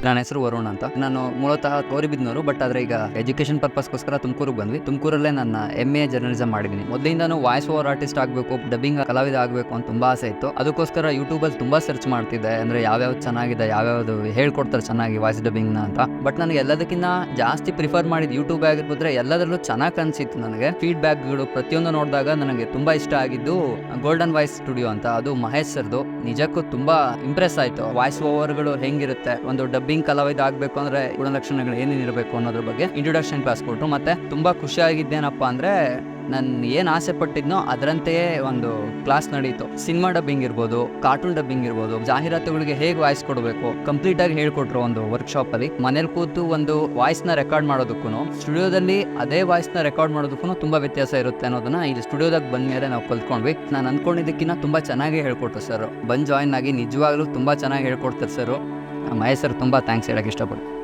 ನನ್ನ ಹೆಸರು ವರುಣ್ ಅಂತ. ನಾನು ಮೂಲತಃ ಗೌರಿಬಿದನೂರು, ಬಟ್ ಆದ್ರೆ ಈಗ ಎಜುಕೇಶನ್ ಪರ್ಪಸ್ಗೋಸ್ಕರ ತುಮಕೂರಿಗೆ ಬಂದ್ವಿ. ತುಮಕೂರಲ್ಲೇ ನನ್ನ MA ಜರ್ನಲಿಸಂ ಮಾಡಿದ್ದೀನಿ. ಮೊದಲಿಂದಾನು ವಾಯ್ಸ್ ಓವರ್ ಆರ್ಟಿಸ್ಟ್ ಆಗಬೇಕು, ಡಬ್ಬಿಂಗ್ ಕಲಾವಿದ ಆಗಬೇಕು ಅಂತ ತುಂಬಾ ಆಸೆ ಇತ್ತು. ಅದಕ್ಕೋಸ್ಕರ ಯೂಟ್ಯೂಬಲ್ಲಿ ತುಂಬಾ ಸರ್ಚ್ ಮಾಡ್ತಿದ್ದೆ, ಅಂದ್ರೆ ಯಾವ್ಯಾವ್ದು ಚೆನ್ನಾಗಿದೆ, ಯಾವ್ಯಾವ್ದು ಹೇಳ್ಕೊಡ್ತಾರೆ ಚೆನ್ನಾಗಿ ವಾಯ್ಸ್ ಡಬ್ಬಿಂಗ್ ನ ಅಂತ. ಬಟ್ ನನಗೆ ಎಲ್ಲದಕ್ಕಿಂತ ಜಾಸ್ತಿ ಪ್ರಿಫರ್ ಮಾಡಿದ್ ಯೂಟ್ಯೂಬ್ ಆಗಿರ್ಬೋದ್ರೆ ಎಲ್ಲದರಲ್ಲೂ ಚೆನ್ನಾಗಿ ಅನ್ಸಿತ್ತು. ನನಗೆ ಫೀಡ್ಬ್ಯಾಕ್ಗಳು ಪ್ರತಿಯೊಂದು ನೋಡಿದಾಗ ನನಗೆ ತುಂಬಾ ಇಷ್ಟ ಆಗಿದ್ದು ಗೋಲ್ಡನ್ ವಾಯ್ಸ್ ಸ್ಟುಡಿಯೋ ಅಂತ, ಅದು ಮಹೇಶ್ ಸರ್ದು. ನಿಜಕ್ಕೂ ತುಂಬಾ ಇಂಪ್ರೆಸ್ ಆಯ್ತು. ವಾಯ್ಸ್ ಓವರ್ಗಳು ಹೆಂಗಿರುತ್ತೆ, ಒಂದು ಡಬ್ಬಿಂಗ್ ಕಲಾವಿದ ಆಗ್ಬೇಕು ಅಂದ್ರೆ ಗುಣಲಕ್ಷಣಗಳು ಏನೇನಿರಬೇಕು ಅನ್ನೋದ್ರ ಬಗ್ಗೆ ಇಂಟ್ರೊಡಕ್ಷನ್ ಕ್ಲಾಸ್ ಕೊಟ್ಟರು. ಮತ್ತೆ ತುಂಬಾ ಖುಷಿಯಾಗಿದ್ದೇನಪ್ಪ ಅಂದ್ರೆ ನಾನು ಏನು ಆಸೆ ಪಟ್ಟಿದ್ನೋ ಅದರಂತೆಯೇ ಒಂದು ಕ್ಲಾಸ್ ನಡೀತು. ಸಿನಿಮಾ ಡಬ್ಬಿಂಗ್ ಇರ್ಬೋದು, ಕಾರ್ಟೂನ್ ಡಬ್ಬಿಂಗ್ ಇರ್ಬೋದು, ಜಾಹೀರಾತುಗಳಿಗೆ ಹೇಗೆ ವಾಯ್ಸ್ ಕೊಡಬೇಕು ಕಂಪ್ಲೀಟ್ ಆಗಿ ಹೇಳ್ಕೊಟ್ರು ಒಂದು ವರ್ಕ್ಶಾಪ್ ಅಲ್ಲಿ. ಮನೇಲಿ ಕೂತು ಒಂದು ವಾಯ್ಸ್ ನ ರೆಕಾರ್ಡ್ ಮಾಡೋದಕ್ಕೂ ಸ್ಟುಡಿಯೋದಲ್ಲಿ ಅದೇ ವಾಯ್ಸ್ ನ ರೆಕಾರ್ಡ್ ಮಾಡೋದಕ್ಕೂ ತುಂಬಾ ವ್ಯತ್ಯಾಸ ಇರುತ್ತೆ ಅನ್ನೋದನ್ನ ಇಲ್ಲಿ ಸ್ಟುಡಿಯೋದಾಗ ಬಂದ ಮೇಲೆ ನಾವು ಕಲ್ತ್ಕೊಂಡ್ವಿ. ನಾನು ಅನ್ಕೊಂಡಿದ್ದಕ್ಕಿಂತ ತುಂಬಾ ಚೆನ್ನಾಗಿ ಹೇಳ್ಕೊಟ್ರು ಸರ್. ಬಂದು ಜಾಯಿನ್ ಆಗಿ ನಿಜವಾಗ್ಲೂ ತುಂಬಾ ಚೆನ್ನಾಗಿ ಹೇಳ್ಕೊಡ್ತಾರೆ ಸರ್. ಮಹೇಶ್ ಸರ್ ತುಂಬಾ ಥ್ಯಾಂಕ್ಸ್ ಹೇಳಕ್ ಇಷ್ಟಪಡ್ತೀನಿ.